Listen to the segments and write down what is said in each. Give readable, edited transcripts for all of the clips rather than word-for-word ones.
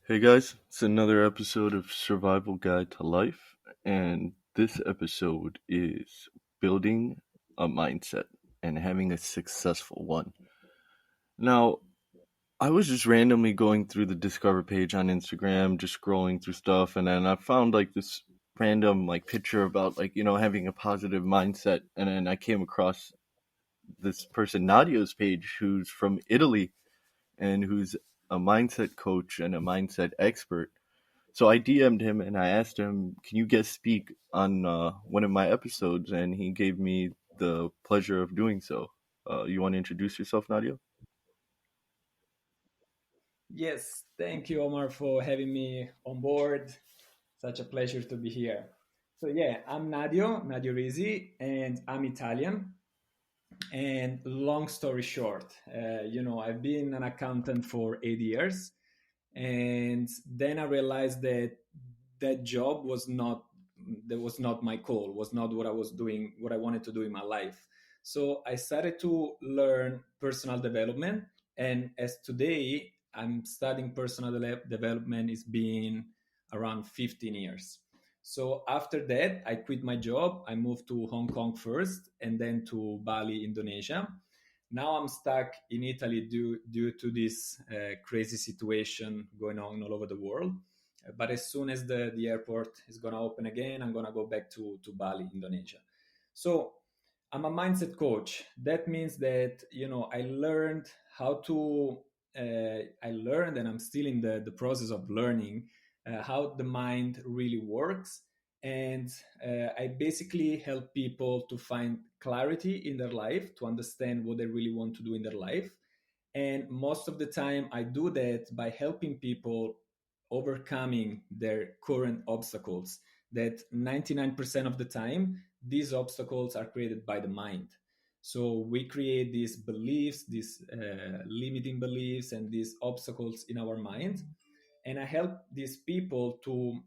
Hey guys, it's another episode of Survival Guide to Life, and this episode is building a mindset and having a successful one. Now, I was just randomly going through the Discover page on Instagram, just scrolling through stuff, and then I found like this random picture about having a positive mindset, and then I came across this person Nadio's page who's from Italy and who's a mindset coach and a mindset expert. So I DM'd him and I asked him, "Can you guest speak on one of my episodes?" And he gave me the pleasure of doing so. You want to introduce yourself, Nadia? Yes, thank you, Omar, for having me on board. Such a pleasure to be here. So yeah, I'm Nadio Risi, and I'm Italian. And long story short, I've been an accountant for 8 years, and then I realized that that job was not my goal, was not what I was doing, what I wanted to do in my life. So I started to learn personal development, and as today I'm studying development, is being around 15 years. So after that I quit my job, I moved to Hong Kong first and then to Bali, Indonesia. Now I'm stuck in Italy due to this crazy situation going on all over the world. But as soon as the airport is going to open again, I'm going to go back to Bali, Indonesia. So I'm a mindset coach. That means that, I learned how to, I learned and I'm still in the process of learning how the mind really works. And I basically help people to find clarity in their life, to understand what they really want to do in their life. And most of the time, I do that by helping people overcoming their current obstacles. That 99% of the time, these obstacles are created by the mind. So we create these beliefs, these limiting beliefs, and these obstacles in our mind. And I help these people to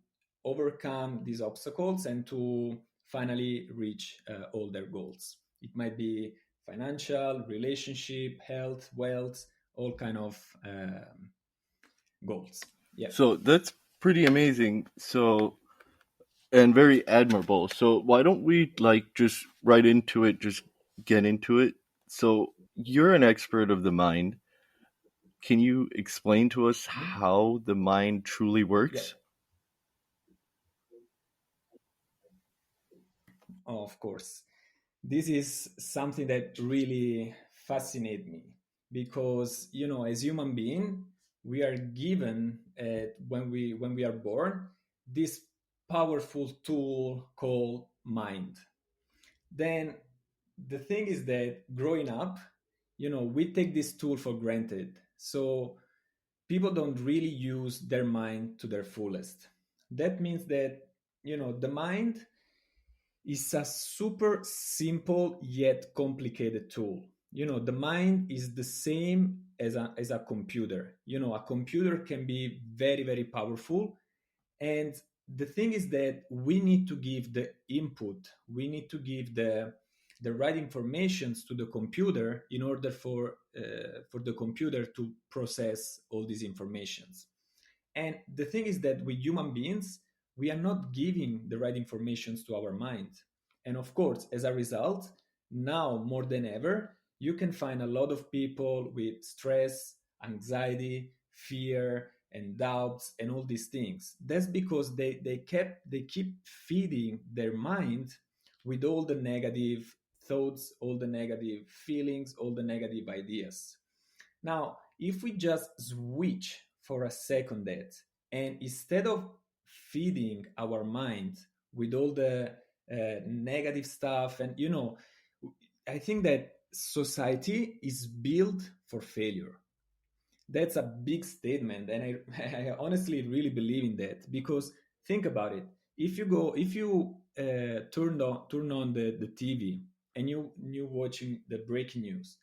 overcome these obstacles and to finally reach all their goals. It might be financial, relationship, health, wealth, all kind of goals. Yeah. So that's pretty amazing. So and very admirable. So why don't we just right into it, just get into it? So you're an expert of the mind. Can you explain to us Mhm. how the mind truly Yeah. works? Of course. This is something that really fascinates me because, as human being, we are given when we are born this powerful tool called mind. Then the thing is that growing up, we take this tool for granted. So people don't really use their mind to their fullest. That means that, the mind is a super simple yet complicated tool. The mind is the same as a computer. A computer can be very, very powerful, and the thing is that we need to give the input, we need to give the right informations to the computer in order for the computer to process all these informations. And the thing is that with human beings, we are not giving the right informations to our mind. And of course, as a result, now more than ever, you can find a lot of people with stress, anxiety, fear, and doubts, and all these things. That's because they keep feeding their mind with all the negative thoughts, all the negative feelings, all the negative ideas. Now, if we just switch for a second that, and instead of feeding our mind with all the negative stuff, and I think that society is built for failure. That's a big statement, and I honestly really believe in that because think about it. If you turn on the TV and you watching the breaking news,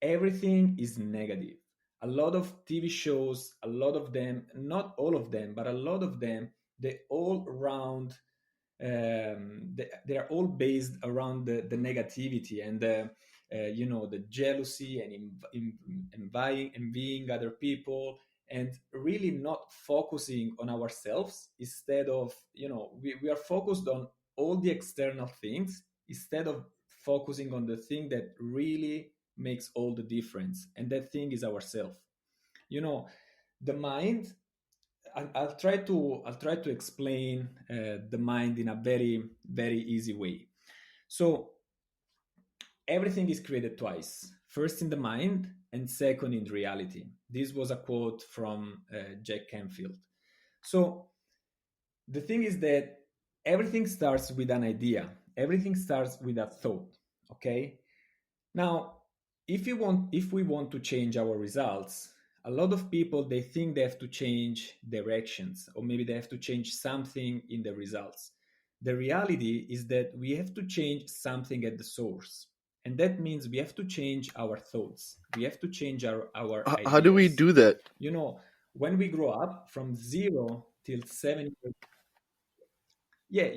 everything is negative. A lot of TV shows, a lot of them, not all of them, but a lot of them, they all around, they are all based around the negativity and the jealousy and envying other people and really not focusing on ourselves. Instead of, we are focused on all the external things instead of focusing on the thing that really makes all the difference, and that thing is ourselves. you know the mind, I'll try to explain the mind in a very very easy way. So everything is created twice, first in the mind and second in reality. This was a quote from Jack Canfield. So the thing is that everything starts with an idea, everything starts with a thought. Okay, now if we want to change our results, a lot of people, they think they have to change directions, or maybe they have to change something in the results. The reality is that we have to change something at the source, and that means we have to change our thoughts, we have to change our How do we ideas. do that? you know when we grow up from 0 till 7 years, yeah,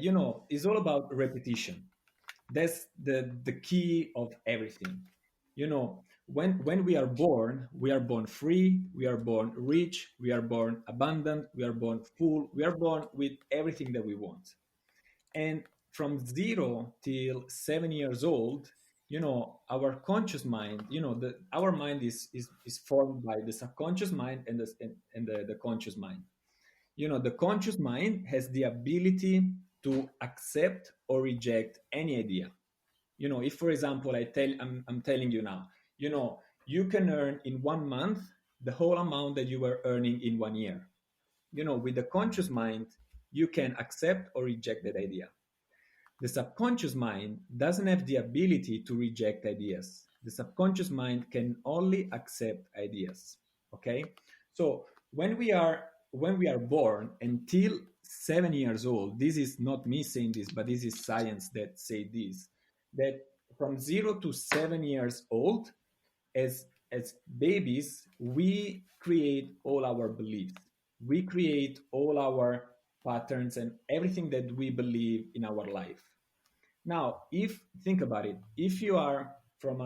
it's all about repetition. That's the key of everything. When we are born free, we are born rich, we are born abundant, we are born full, we are born with everything that we want. And from 0 till 7 years old, our conscious mind, our mind is formed by the subconscious mind and the conscious mind. The conscious mind has the ability to accept or reject any idea. If for example I'm telling you now, you can earn in 1 month the whole amount that you were earning in 1 year. With the conscious mind, you can accept or reject that idea. The subconscious mind doesn't have the ability to reject ideas. The subconscious mind can only accept ideas. Okay? So when we are born until 7 years old, this is not me saying this, but this is science that say this, that from 0 to 7 years old, as babies, we create all our beliefs. We create all our patterns and everything that we believe in our life. Now, if think about it, if you are from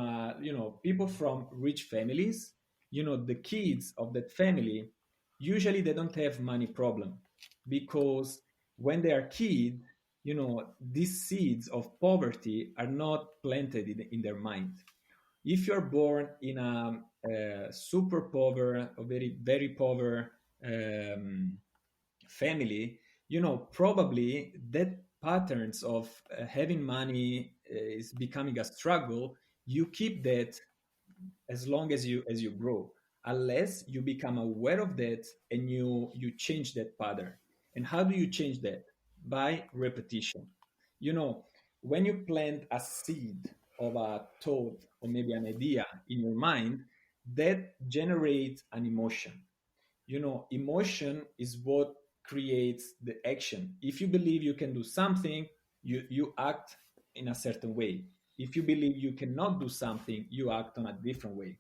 people from rich families, the kids of that family, usually they don't have money problem, because when they are kids, these seeds of poverty are not planted in their mind. If you're born in a super poor or very very poor um, family, probably that patterns of having money is becoming a struggle. You keep that as long as you grow, unless you become aware of that and you change that pattern. And how do you change that? By repetition. you know when you plant a seed of a thought or maybe an idea in your mind, that generates an emotion. Emotion is what creates the action. If you believe you can do something, you act in a certain way. If you believe you cannot do something, you act on a different way.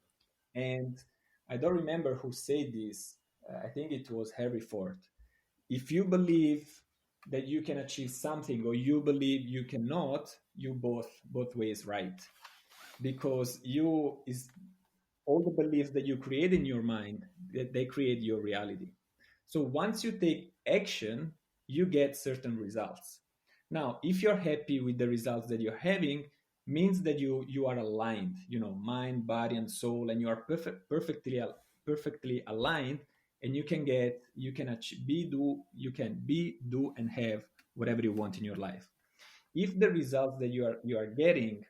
And I don't remember who said this. I think it was Harry Ford. If you believe that you can achieve something or you believe you cannot, you both ways right. Because you is all the beliefs that you create in your mind, that they create your reality. So once you take action, you get certain results. Now if you're happy with the results that you're having, means that you are aligned, mind, body and soul, and you are perfectly aligned. And you can achieve, be, do and have whatever you want in your life. If the results that you are getting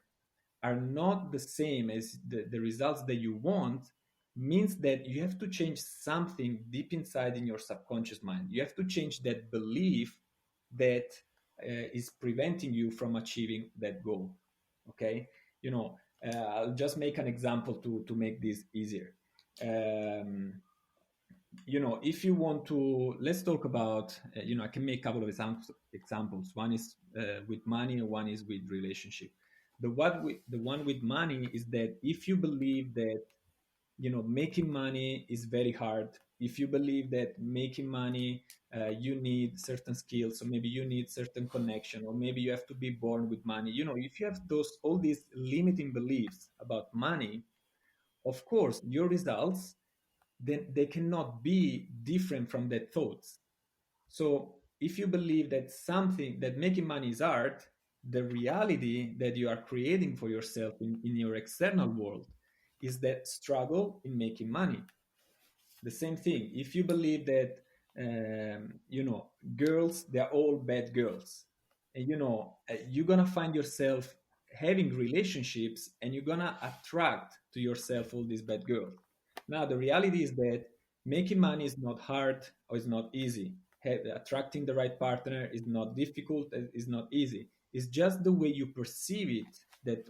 are not the same as the results that you want, means that you have to change something deep inside in your subconscious mind. You have to change that belief that is preventing you from achieving that goal. Okay, I'll just make an example to make this easier. um, if you want to, let's talk about, I can make a couple of examples. One is with money and one is with relationship. The one with money is that if you believe that, making money is very hard, if you believe that making money, you need certain skills, or maybe you need certain connection, or maybe you have to be born with money, if you have all these limiting beliefs about money, of course your results, then they cannot be different from that thoughts. So if you believe that something that making money is art, the reality that you are creating for yourself in your external world is that struggle in making money. The same thing, if you believe that girls, they're all bad girls, and you're gonna find yourself having relationships, and you're gonna attract to yourself all these bad girls. Now the reality is that making money is not hard or is not easy. Attracting the right partner is not difficult, is not easy. It's just the way you perceive it that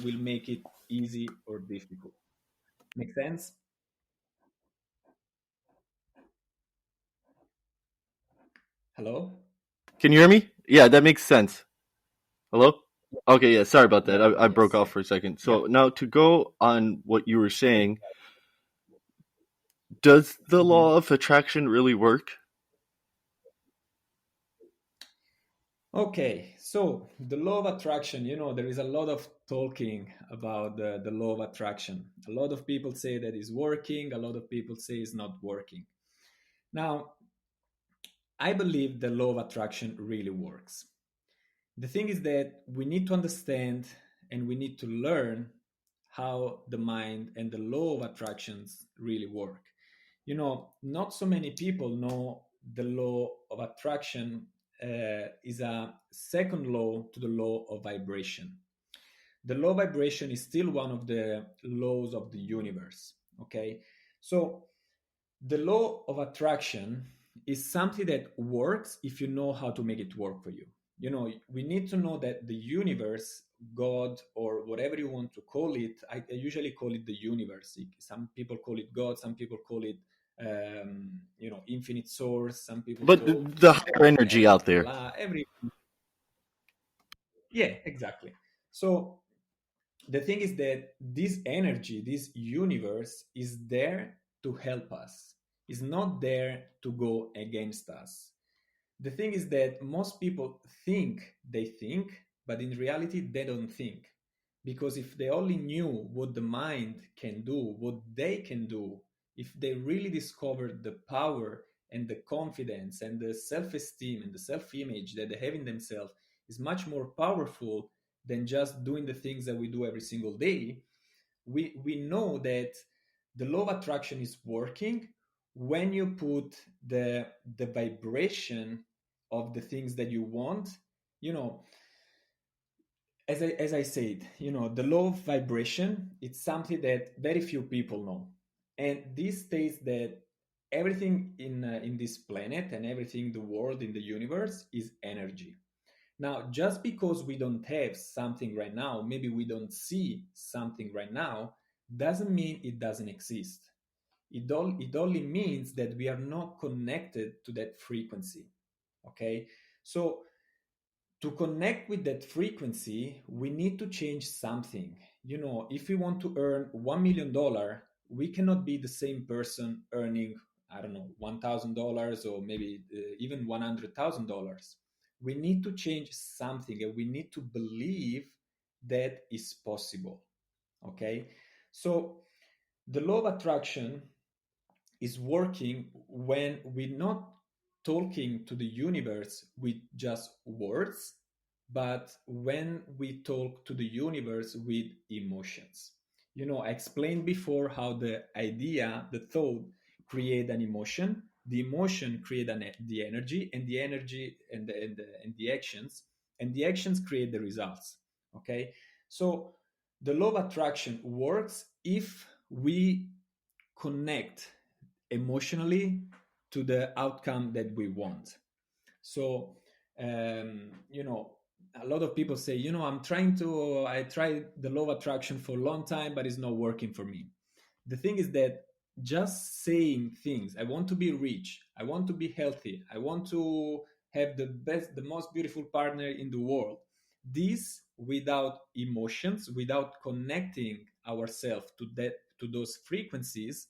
will make it easy or difficult. Make sense? Hello? Can you hear me? Yeah, that makes sense. Hello? Okay, yeah, sorry about that. Yeah, I broke yes, off yeah. for a second. Yeah. So now to go on what you were saying, does the Mhm. law of attraction really work? Okay, so the law of attraction, there is a lot of talking about the law of attraction. A lot of people say that it's working, a lot of people say it's not working. Now, I believe the law of attraction really works. The thing is that we need to understand and we need to learn how the mind and the law of attractions really work. Not so many people know the law of attraction is a second law to the law of vibration. The law of vibration is still one of the laws of the universe. Okay, so the law of attraction is something that works if you know how to make it work for you. We need to know that the universe, God, or whatever you want to call it, I usually call it the universe. Some people call it God, some people call it infinite source, some people But call the higher energy out there. Allah, every yeah, exactly. So the thing is that this energy, this universe is there to help us. It's not there to go against us. The thing is that most people think, but in reality, they don't think. Because if they only knew what the mind can do, what they can do, if they really discovered the power and the confidence and the self esteem and the self image that they have in themselves is much more powerful than just doing the things that we do every single day, we know that the law of attraction is working when you put the vibration of the things that you want. you know as I said, the law of vibration, it's something that very few people know, and this states that everything in this planet and everything in the world, in the universe, is energy. Now, just because we don't have something right now, maybe we don't see something right now, doesn't mean it doesn't exist. It only means that we are not connected to that frequency. Okay? So, to connect with that frequency, we need to change something. If we want to earn $1 million, we cannot be the same person earning, I don't know, $1,000 or maybe even $100,000. We need to change something and we need to believe that is possible. Okay. So the law of attraction is working when we're not talking to the universe with just words, but when we talk to the universe with emotions. I explained before how the idea, the thought, create an emotion. The emotion create the energy, and the energy and the actions create the results. Okay, so the law of attraction works if we connect emotionally to the outcome that we want. So, um, you know, a lot of people say, I tried the law of attraction for a long time, but it's not working for me. The thing is that just saying things, I want to be rich, I want to be healthy, I want to have the best, the most beautiful partner in the world. This without emotions, without connecting ourselves to those frequencies,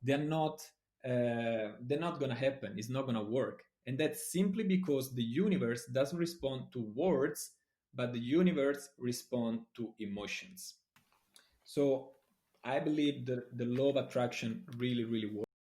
they're not going to happen. It's not going to work, and that's simply because the universe doesn't respond to words, but the universe responds to emotions. So I believe the law of attraction really, really works.